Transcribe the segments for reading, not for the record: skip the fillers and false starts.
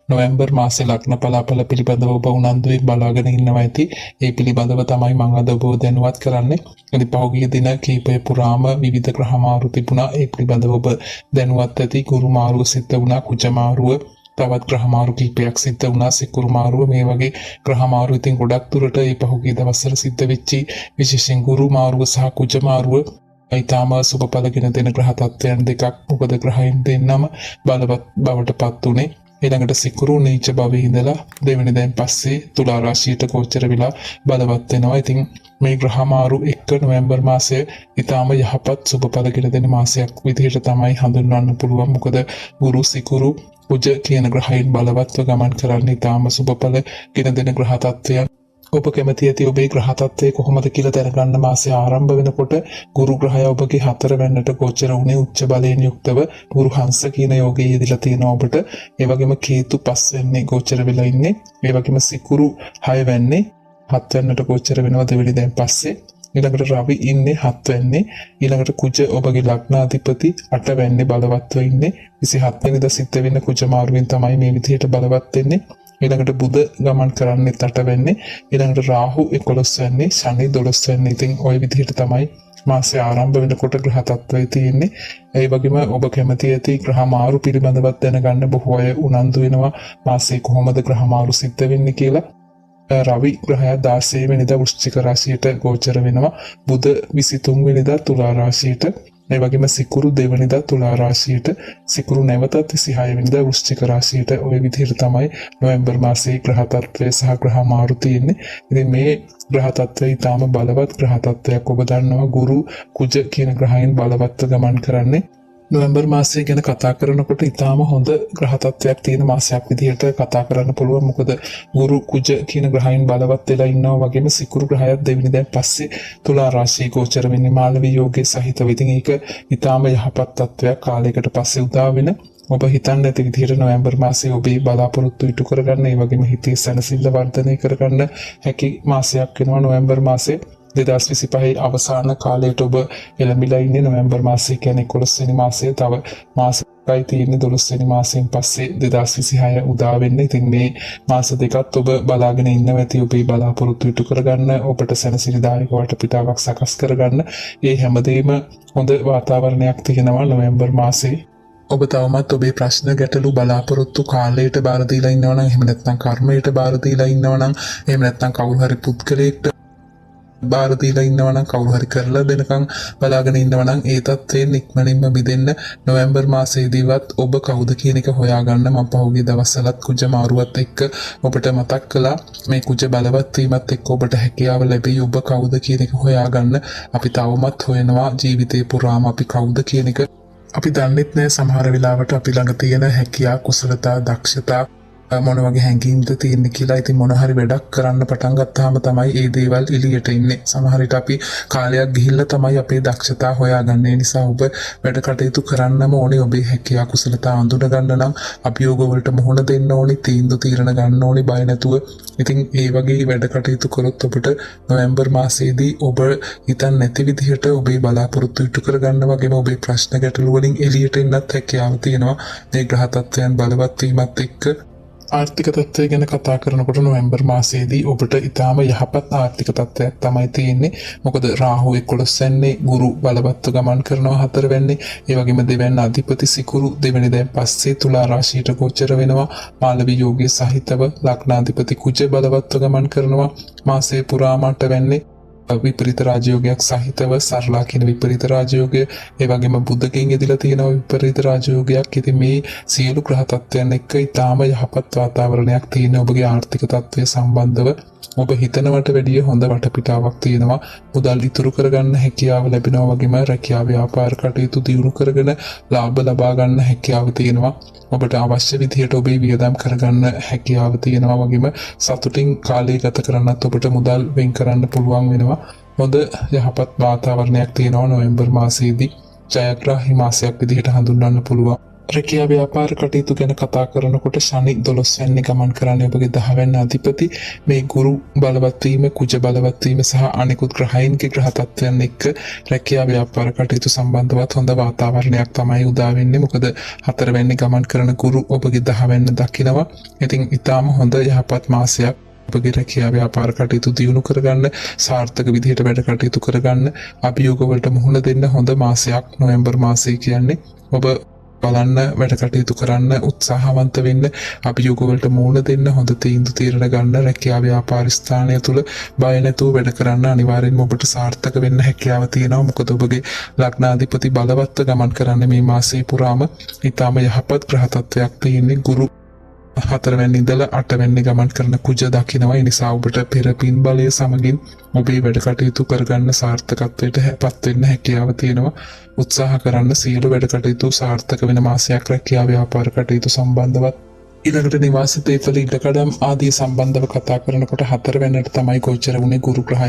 නොවැම්බර් මාසේ ලග්න පලාඵල පිළිබඳව ඔබ උනන්දුවෙන් බලාගෙන ඉන්නවා ඇති. ඒ පිළිබඳව තමයි මම අද ඔබව දැනුවත් කරන්නේ. ඉතින් පහුගිය දින කිහිපය පුරාම විවිධ ග්‍රහ මාරු තිබුණා. ඒ පිළිබඳව ඔබ දැනුවත් ඇති. ගුරු මාරුව සිද්ධ වුණා, කුජ මාරුව, තවත් ග්‍රහ මාරු කිහිපයක් සිද්ධ වුණා, සිකුරු මාරුව, මේ වගේ ග්‍රහ මාරු ඉතින් ගොඩක් දුරට මේ පහුගිය දවස්වල සිද්ධ වෙච්චි විශේෂයෙන් ගුරු මාරුව සහ කුජ මාරුව ඊටාම සුබඵලගෙන දෙන ග්‍රහ තත්ත්වයන් දෙකක්. මොකද ග්‍රහයන් දෙන්නම බලවත් බවට පත් උනේ. ඊළඟට සිකුරු නීච භවයේ ඉඳලා දෙවෙනි දැන් පස්සේ තුලා රාශියට ගෝචර වෙලා බලවත් වෙනවා. ඉතින් මේ ග්‍රහ මාරු 1 නොවැම්බර් මාසයේ ඊටාම යහපත් සුබඵලගෙන දෙන මාසයක් විදිහට තමයි හඳුන්වන්න පුළුවන්. මොකද ගුරු සිකුරු කුජ කියන ග්‍රහයන් බලවත්ව ගමන් කරන්නේ ඊටාම සුබඵල ගෙන දෙන ග්‍රහ තත්ත්වයන්. ඔබ කැමති ඇති ඔබේ ග්‍රහ තත්ත්වය කොහොමද කියලා දැනගන්න. මාසය ආරම්භ වෙනකොට ගුරු ග්‍රහය ඔබගේ 4 වෙනිට ගෝචර වුණේ උච්ච බලයෙන් යුක්තව ගුරු හංස කියන යෝගයේ යෙදලා තියෙනවා ඔබට. ඒ වගේම කේතු 5 වෙන්නේ ගෝචර වෙලා ඉන්නේ. ඒ වගේම සිකුරු 6 වෙන්නේ 7 වෙනිට ගෝචර වෙනවා දෙවෙනි දැන් පස්සේ. ඊළඟට රවි ඉන්නේ 7 වෙන්නේ. ඊළඟට කුජ ඔබගේ ලග්නාධිපති 8 වෙන්නේ බලවත්ව ඉන්නේ. 27 වෙනිදා සිද්ධ වෙන කුජ මාරුවෙන් තමයි මේ විදිහට බලවත් වෙන්නේ. ඊළඟට බුධ ගමන් කරන්නේ 8 වෙන්නේ. ඊළඟට රාහු 11 වෙන්නේ, ශනි 12 වෙන්නේ. ඉතින් ওই විදිහට තමයි මාසය ආරම්භ වෙනකොට ග්‍රහ තත්ත්වය තියෙන්නේ. ඒ වගේම ඔබ කැමති ඇති ග්‍රහ මාරු පිළිබඳවත් දැනගන්න බොහෝ අය උනන්දු වෙනවා. මාසයේ කොහොමද ග්‍රහ මාරු සිද්ධ වෙන්නේ කියලා. රවි ග්‍රහය 16 වෙනිදා වෘශ්චික රාශියට ගෝචර වෙනවා. බුධ 23 වෙනිදා තුලා රාශියට, ඒ වගේම සිකුරු දෙවනිදා තුලා රාශියට, සිකුරු නැවතත් 26 වෙනිදා වෘශ්චික රාශියට. ওই විදිහට තමයි නොවැම්බර් මාසයේ ග්‍රහ තත්ත්වය සහ ග්‍රහ මාරු තියෙන්නේ. ඉතින් මේ ග්‍රහ තත්ත්වය ඊටාම බලවත් ග්‍රහ තත්ත්වයක්. ඔබ දන්නවා ගුරු කුජ කියන ග්‍රහයන් බලවත්ව ගමන් කරන්නේ. නොවැම්බර් මාසය ගැන කතා කරනකොට ඊටාම හොඳ ග්‍රහ තත්ත්වයක් තියෙන මාසයක් විදිහට කතා කරන්න පුළුවන්. මොකද ගුරු කුජ කියන ග්‍රහයන් බලවත් වෙලා ඉන්නවා. වගේම සිකුරු ග්‍රහයත් දෙවෙනි දැන් පස්සේ තුලා රාශියේ ගෝචර වෙන්නේ මාළවී යෝගයේ සහිතව. ඉතින් ඒක ඊටාම යහපත් තත්ත්වයක්. කාලයකට පස්සේ උදා වෙන ඔබ හිතන්න ඇති විදිහට නොවැම්බර් මාසයේ ඔබේ බලාපොරොත්තු ඉටු කරගන්න, ඒ වගේම හිතේ සැනසෙල්ල වර්ධනය කරගන්න හැකි මාසයක් වෙනවා නොවැම්බර් මාසයේ. 2025 අවසාන කාලයට ඔබ එළඹිලා ඉන්නේ. නොවැම්බර් මාසය කියන්නේ 11 වෙනි මාසය. තව මාසයයි තියෙන්නේ 12 වෙනි මාසයෙන් පස්සේ 2026 උදා වෙන්න. ඉතින් මේ මාස දෙකත් ඔබ බලාගෙන ඉන්නවා ඇති ඔබේ බලාපොරොත්තු ඉටු කරගන්න, ඔබට සැනසෙලිදායක වටපිටාවක් සකස් කරගන්න. ඒ හැමදේම හොඳ වාතාවරණයක් තියෙනවා නොවැම්බර් මාසයේ. ඔබ තවමත් ඔබේ ප්‍රශ්න ගැටලු බලාපොරොත්තු කාලයට බාර දීලා ඉන්නවා නම්, එහෙම නැත්නම් කර්මයට බාර දීලා ඉන්නවා නම්, එහෙම නැත්නම් කවුරු හරි පුද්ගලයෙක්ට බාර දීලා ඉන්නවා නම්, කවුරු හරි කරලා දෙනකන් බලාගෙන ඉන්නවා නම්, ඒ තත්ත්වයෙන් ඉක්මනින්ම මිදෙන්න නොවැම්බර් මාසයේදීවත් ඔබ කවුද කියන එක හොයාගන්න. මම පහුගිය දවස්වලත් කුජ මාරුවත් එක්ක ඔබට මතක් කළා. මේ කුජ බලවත් වීමත් එක්ක ඔබට හැකියාව ලැබෙයි ඔබ කවුද කියන එක හොයාගන්න. අපි තවමත් හොයනවා ජීවිතේ පුරාම අපි කවුද කියන එක. අපි දන්නෙත් නෑ සමහර වෙලාවට අපි ළඟ තියෙන හැකියා, කුසලතා, දක්ෂතා මොන වගේ හැඟීම්ද තියෙන්නේ කියලා. ඉතින් මොන හරි වැඩක් කරන්න පටන් ගත්තාම තමයි ඒ දේවල් එළියට එන්නේ. සමහර විට අපි කාලයක් ගිහිල්ලා තමයි අපේ දක්ෂතා හොයාගන්නේ. ඒ නිසා ඔබ වැඩ කටයුතු කරන්නම ඕනේ. ඔබේ හැකියා, කුසලතා අඳුන ගන්න නම් අභියෝග වලට මුහුණ දෙන්න ඕනේ, තීන්දුව తీරන ගන්න ඕනේ බය නැතුව. ඉතින් ඒ වගේ වැඩ කටයුතු කරොත් ඔබට නොවැම්බර් මාසයේදී ඔබ හිතන්නේ නැති විදිහට ඔබේ බලාපොරොත්තු ඉටු කරගන්න වගේම ඔබේ ප්‍රශ්න ගැටලු වලින් එළියට එන්නත් හැකියාව තියෙනවා. මේ ග්‍රහ තත්ත්වයන් බලවත් වීමත් එක්ක ආර්ථික තත්ත්වය ගැන කතා කරනකොට නොවැම්බර් මාසයේදී ඔබට ඊටාම යහපත් ආර්ථික තත්ත්වයක් තමයි තියෙන්නේ. මොකද රාහු 11 වෙන්නේ, ගුරු බලවත්ව ගමන් කරනවා 4 වෙන්නේ. ඒ වගේම දෙවැන්න අධිපති සිකුරු දෙවෙනි දැන් පස්සේ තුලා රාශියට ගෝචර වෙනවා. මාළවී යෝගයේ සහිතව ලග්නාධිපති කුජ බලවත්ව ගමන් කරනවා. මාසයේ පුරාම 8 වෙන්නේ විපරීත රාජයෝගයක් සහිතව සරලා කියන විපරීත රාජයෝගය, ඒ වගේම බුද්ධගෙන් යෙදලා තියෙන විපරීත රාජයෝගයක්. ඉතින් මේ සියලු ග්‍රහ තත්ත්වයන් එක්ක ඊටාම යහපත් වාතාවරණයක් තියෙන ඔබගේ ආර්ථික තත්ත්වය සම්බන්ධව ඔබ හිතනවට වැඩිය හොඳ වටපිටාවක් තියෙනවා. මුදල් ඉතුරු කරගන්න හැකියාව ලැබෙනවා. වගේම රැකියාව ව්‍යාපාර කටයුතු දියුණු කරගෙන ලාභ ලබා ගන්න හැකියාව තියෙනවා. ඔබට අවශ්‍ය විදිහට ඔබේ වියදම් කරගන්න හැකියාව තියෙනවා. වගේම සතුටින් කාලය ගත කරන්නත් ඔබට මුදල් වෙන් කරන්න පුළුවන් වෙනවා. හොඳ යහපත් වාතාවරණයක් තියෙනවා නොවැම්බර් මාසයේදී. ජයග්‍රාහී මාසයක් විදිහට හඳුන්වන්න පුළුවන්. රැකියා ව්‍යාපාර කටයුතු ගැන කතා කරනකොට ශනි 12 වෙනි ගමන් කරන්නේ ඔබගේ 10 වෙනි අධිපති. මේ ගුරු බලවත් වීම, කුජ බලවත් වීම සහ අනිකුත් ග්‍රහයන්ගේ ග්‍රහ තත්ත්වයන් එක්ක රැකියා ව්‍යාපාර කටයුතු සම්බන්ධවත් හොඳ වාතාවරණයක් තමයි උදා වෙන්නේ. මොකද 4 වෙනි ගමන් කරන ගුරු ඔබගේ 10 වෙනි දකිනවා. ඉතින් ඊටාම හොඳ යහපත් මාසයක්. ඔබගේ රැකියා ව්‍යාපාර කටයුතු දියුණු කරගන්න, සාර්ථක විදිහට වැඩ කටයුතු කරගන්න, අභියෝග වලට මුහුණ දෙන්න හොඳ මාසයක් නොවැම්බර් මාසය කියන්නේ. ඔබ බලන්න, වැඩ කටයුතු කරන්න, උත්සාහවන්ත වෙන්න, අභියෝග වලට මුහුණ දෙන්න, හොඳ තීන්දුව తీරන ගන්න, රැකියා ව්‍යාපාර ස්ථානය තුල බය නැතුව වැඩ කරන්න අනිවාර්යෙන්ම ඔබට සාර්ථක වෙන්න හැකියාව තියෙනවා. මොකද ඔබගේ ලග්නාධිපති බලවත්ව ගමන් කරන්නේ මේ මාසය පුරාම. ඊටාම යහපත් ග්‍රහ තත්ත්වයක් තියෙන්නේ. ගුරු 4 වෙනි ඉඳලා 8 වෙනි ගමන් කරන කුජ දකිනවා. ඒ නිසා ඔබට පෙර පින් බලය සමගින් ඔබේ වැඩ කටයුතු කරගන්න සාර්ථකත්වයට පත් වෙන්න හැකියාව තියෙනවා. උත්සාහ කරන්න සියලු වැඩ කටයුතු සාර්ථක වෙන මාසයක් රැකියා ව්‍යාපාර කටයුතු සම්බන්ධවත්. ඊළඟට නිවාස දේපල ඉඩකඩම් ආදී සම්බන්ධව කතා කරනකොට 4 වෙනිට තමයි ගෝචර වුණේ ගුරු ග්‍රහය.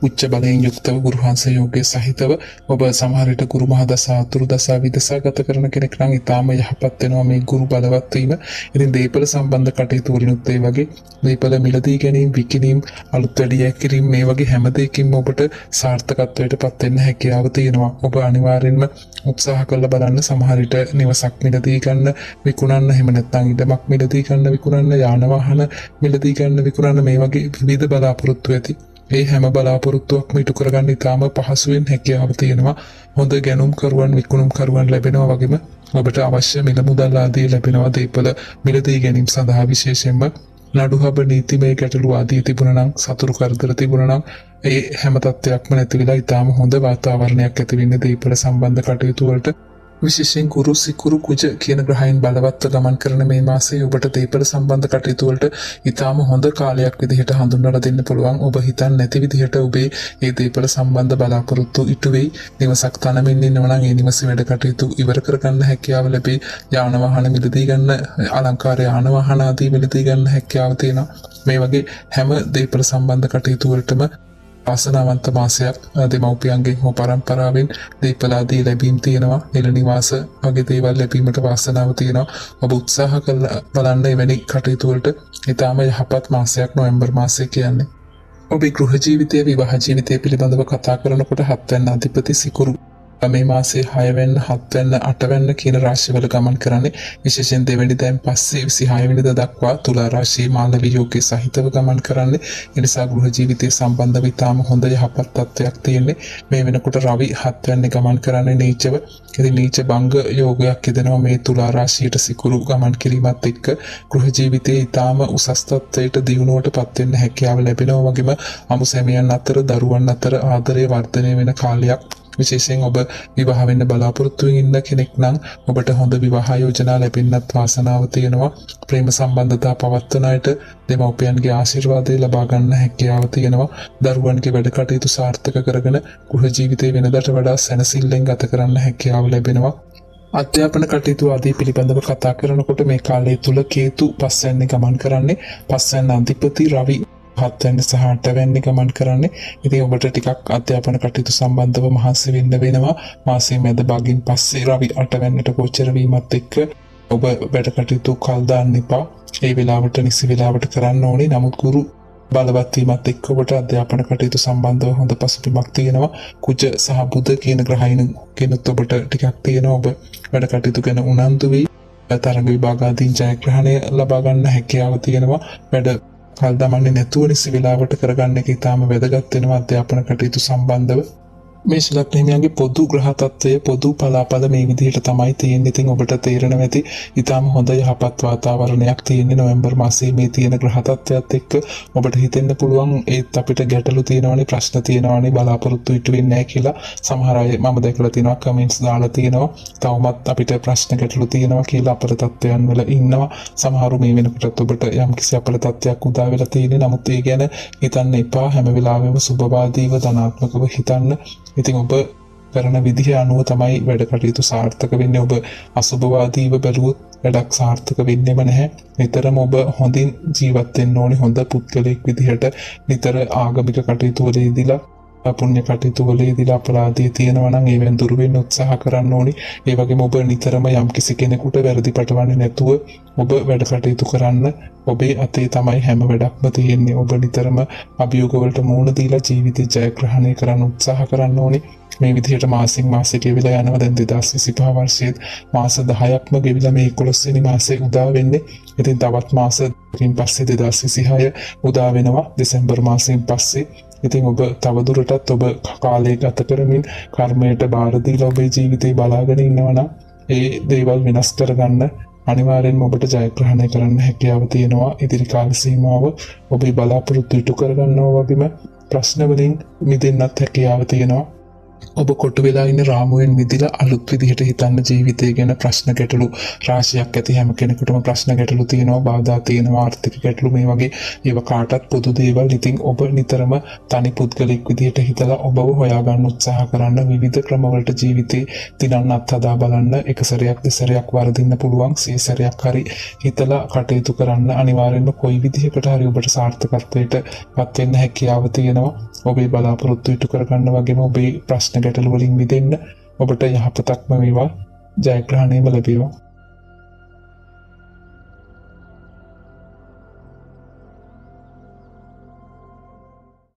උච්ච බලයෙන් යුක්තව ගුරුහංස යෝගයේ සහිතව ඔබ සමහර විට ගුරු මහදසා අතුරු දසා විදසා ගත කරන කෙනෙක් නම් ඊටාම යහපත් වෙනවා මේ ගුරු බලවත් වීම. ඉතින් දේපල සම්බන්ධ කටයුතු වලිනුත් ඒ වගේ දේපල මිලදී ගැනීම, විකිණීම්, අලුත් වැඩි කිරීම මේ වගේ හැම දෙයකින්ම ඔබට සාර්ථකත්වයට පත් වෙන්න හැකියාව තියෙනවා. ඔබ අනිවාර්යෙන්ම උත්සාහ කරලා බලන්න. සමහර විට නිවසක් මිලදී ගන්න, විකුණන්න, එහෙම නැත්නම් ඉඩමක් මිලදී ගන්න විකුණන්න, යාන වාහන මිලදී ගන්න විකුණන්න, මේ වගේ විවිධ බලාපොරොත්තු ඇති. මේ හැම බලාපොරොත්තුවක්ම ඉටු කරගන්න ඉතාම පහසුවෙන් හැකියාව තියෙනවා. හොඳ ගැනුම් කරුවන්, විකුණුම් කරුවන් ලැබෙනවා. වගේම ඔබට අවශ්‍ය මිල මුදල් ආදී ලැබෙනවා. දේපල මිලදී ගැනීම සඳහා විශේෂයෙන්ම නඩුහබ නීතිමය ගැටලු ආදී තිබුණා නම්, සතුරු කරදර තිබුණා නම් ඒ හැම තත්ත්වයක්ම නැති වෙලා ඉතාම හොඳ වාතාවරණයක් ඇති වෙන්නේ දේපල සම්බන්ධ කටයුතු වලට. විශේෂයෙන් ගුරු, සිකුරු, කුජ කියන ග්‍රහයන් බලවත්ව ගමන් කරන මේ මාසයේ ඔබට දේපල සම්බන්ධ කටයුතු වලට ඊටාම හොඳ කාලයක් විදිහට හඳුන්වලා දෙන්න පුළුවන්. ඔබ හිතන්නේ නැති විදිහට ඔබේ මේ දේපල සම්බන්ධ බලාපොරොත්තු ඉටු වෙයි. නිවසක් තනමින් ඉන්නවා නම් ඒ නිවසේ වැඩ කටයුතු ඉවර කරගන්න හැකියාව ලැබේ. යාන වාහන මිලදී ගන්න, අලංකාර යාන වාහන ආදී මිලදී ගන්න හැකියාව තියෙනවා. මේ වගේ හැම දේපල සම්බන්ධ කටයුතු වලටම වාසනාවන්ත මාසයක්. දෙමව්පියන්ගෙන් හෝ පරම්පරාවෙන් දේපල ආදී ලැබීම් තියෙනවා. නිල නිවාස වගේ දේවල් ලැබීමට වාසනාව තියෙනවා. ඔබ උත්සාහ කරලා බලන්න එවැනි කටයුතු වලට. ඊටාම යහපත් මාසයක් නොවැම්බර් මාසය කියන්නේ. ඔබේ ගෘහ ජීවිතය, විවාහ ජීවිතය පිළිබඳව කතා කරනකොට 7 වෙනි අධිපති සිකුරු මේ මාසේ 6 වෙනි, 7 වෙනි, 8 වෙනි කියන රාශිවල ගමන් කරන්නේ. විශේෂයෙන් දෙවැනිදාන් පස්සේ 26 වෙනිදා දක්වා තුලා රාශියේ මාලවී යෝගයේ සහිතව ගමන් කරන්නේ. ඒ නිසා ගෘහ ජීවිතය සම්බන්ධව ඉතාම හොඳ යහපත් තත්ත්වයක් තියෙන්නේ. මේ වෙනකොට රවි 7 වෙනි ගමන් කරන්නේ නීචව. ඉතින් නීච භංග යෝගයක් යෙදෙනවා මේ තුලා රාශියට සිකුරු ගමන් කිරීමත් එක්ක. ගෘහ ජීවිතයේ ඉතාම උසස් තත්ත්වයට දියුණුවට පත් වෙන්න හැකියාව ලැබෙනවා. වගේම අමු සැමියන් අතර, දරුවන් අතර ආදරය වර්ධනය වෙන කාලයක්. විශේෂයෙන් ඔබ විවාහ වෙන්න බලාපොරොත්තු ඉන්න කෙනෙක් නම් ඔබට හොඳ විවාහ යෝජනා ලැබෙන්නත් වාසනාව තියෙනවා. ප්‍රේම සම්බන්ධතා පවත්වන අයට දෙමව්පියන්ගේ ආශිර්වාදය ලබා ගන්න හැකියාව තියෙනවා. දරුවන්ගේ වැඩ කටයුතු සාර්ථක කරගෙන ගෘහ ජීවිතය වෙනදාට වඩා සැනසෙල්ලෙන් ගත කරන්න හැකියාව ලැබෙනවා. අධ්‍යාපන කටයුතු ආදී පිළිබඳව කතා කරනකොට මේ කාලය තුල කේතු 5 වෙනි ගමන් කරන්නේ. 5 වෙනි අධිපති රවි 7 වෙනි සහ 8 වෙනි ගමන් කරන්නේ. ඉතින් ඔබට ටිකක් අධ්‍යාපන කටයුතු සම්බන්ධව මහන්සි වෙන්න වෙනවා. මාසයේ මැද භාගින් පස්සේ රවි 8 වෙනිට ගෝචර වීමත් එක්ක ඔබ වැඩ කටයුතු කල් දාන්න එපා. ඒ වෙලාවට නිසි වෙලාවට කරන්න ඕනේ. නමුත් ගුරු බලවත් වීමත් එක්ක ඔබට අධ්‍යාපන කටයුතු සම්බන්ධව හොඳ පසුබිමක් තියෙනවා. කුජ සහ බුධ කියන ග්‍රහයන් කෙනුත් ඔබට ටිකක් තියෙනවා. ඔබ වැඩ කටයුතු ගැන උනන්දු වෙයි. තරඟ විභාග ආදී ජයග්‍රහණය ලබා ගන්න හැකියාව තියෙනවා. වැඩ කල් දමන්නේ නැතුව නිසි වෙලාවට කරගන්න එක ඉතාම වැදගත් වෙනවා අධ්‍යාපන කටයුතු සම්බන්ධව. මේෂ ලග්නහිමියන්ගේ පොදු ග්‍රහ තත්ත්වය, පොදු පලාපල මේ විදිහට තමයි තියෙන්නේ. ඉතින් ඔබට තේරෙනවා ඇති ඉතාම හොඳ යහපත් වාතාවරණයක් තියෙන්නේ නොවැම්බර් මාසයේ මේ තියෙන ග්‍රහ තත්ත්වයත් එක්ක. ඔබට හිතෙන්න පුළුවන් ඒත් අපිට ගැටලු තියෙනවානේ, ප්‍රශ්න තියෙනවානේ, බලාපොරොත්තු ඉටු වෙන්නේ නැහැ කියලා. සමහර අය මම දැකලා තියෙනවා කමෙන්ට්ස් දාලා තියෙනවා. තවමත් අපිට ප්‍රශ්න ගැටලු තියෙනවා කියලා අපර තත්ත්වයන් වල ඉන්නවා. සමහරු මේ වෙනකොටත් ඔබට යම්කිසි අපර තත්ත්වයක් උදා වෙලා තියෙන්නේ. නමුත් ඒ ගැන හිතන්න එපා. හැම වෙලාවෙම සුබවාදීව ධනාත්මකව හිතන්න. ඉතින් ඔබ කරන විදිහ අනුව තමයි වැඩ කටයුතු සාර්ථක වෙන්නේ. ඔබ අසුබවාදීව බැලුවොත් වැඩක් සාර්ථක වෙන්නේම නැහැ. නිතරම ඔබ හොඳින් ජීවත් වෙන්න ඕනේ. හොඳ පුද්ගලයෙක් විදිහට නිතර ආගමික කටයුතු වල යෙදিলা පුණ්‍ය කටයුතු වලදීලා අපරාධය තියෙනවා නම් ඒවෙන් දුර වෙන්න උත්සාහ කරන්න ඕනි. ඒ වගේම ඔබ නිතරම යම්කිසි කෙනෙකුට වැරදි පටවන්නේ නැතුව ඔබ වැඩ කටයුතු කරන්න. ඔබේ අතේ තමයි හැම වැඩක්ම තියෙන්නේ. ඔබ නිතරම අභියෝග වලට මුහුණ දීලා ජීවිතය ජයග්‍රහණය කරන්න උත්සාහ කරන්න ඕනි. මේ විදිහට මාසින් මාසෙ ගෙවිලා යනවා. දැන් 2025 වර්ෂයේ මාස 10ක්ම ගෙවිලා මේ 11 වෙනි මාසේ උදා වෙන්නේ. ඉතින් තවත් මාස දෙකකින් පස්සේ 2026 උදා වෙනවා දෙසැම්බර් මාසයෙන් පස්සේ. ඉතින් ඔබ තවදුරටත් ඔබ කාලය ගත කරමින් කර්මයට බාර දීලා ඔබේ ජීවිතේ බලාගෙන ඉන්නවා නම් ඒ දේවල් වෙනස් කරගන්න අනිවාර්යෙන්ම ඔබට ජයග්‍රහණය කරන්න හැකියාව තියෙනවා. ඉදිරි කාල සීමාව ඔබේ බලාපොරොත්තු ඉටු කරගන්නවා වගේම ප්‍රශ්න වලින් මිදෙන්නත් හැකියාව තියෙනවා. ඔබ කොටු වෙලා ඉන්න රාමුවෙන් මිදිලා අලුත් විදිහට හිතන්න ජීවිතය ගැන. ප්‍රශ්න ගැටලු රාශියක් ඇති හැම කෙනෙකුටම ප්‍රශ්න ගැටලු තියෙනවා, බාධා තියෙනවා, ආර්ථික ගැටලු මේ වගේ ඒවා කාටත් පොදු දේවල්. ඉතින් ඔබ නිතරම තනි පුද්ගලෙක් විදිහට හිතලා ඔබව හොයාගන්න උත්සාහ කරන්න. විවිධ ක්‍රමවලට ජීවිතේ දිනන්න අත්හදා බලන්න. එක සැරයක් දෙසරයක් වරදින්න පුළුවන්. 100 සැරයක් හරි හිතලා කටයුතු කරන්න. අනිවාර්යෙන්ම කොයි විදිහකට හරි ඔබට සාර්ථකත්වයට පත් වෙන්න හැකියාව තියෙනවා. ඔබේ බලාපොරොත්තු ඉටු කරගන්න වගේම ඔබේ ප්‍රශ්න ගැටලු වලින් මිදෙන්න ඔබට යහපතක්ම වේවා. ජයග්‍රහණයම ලැබේවා.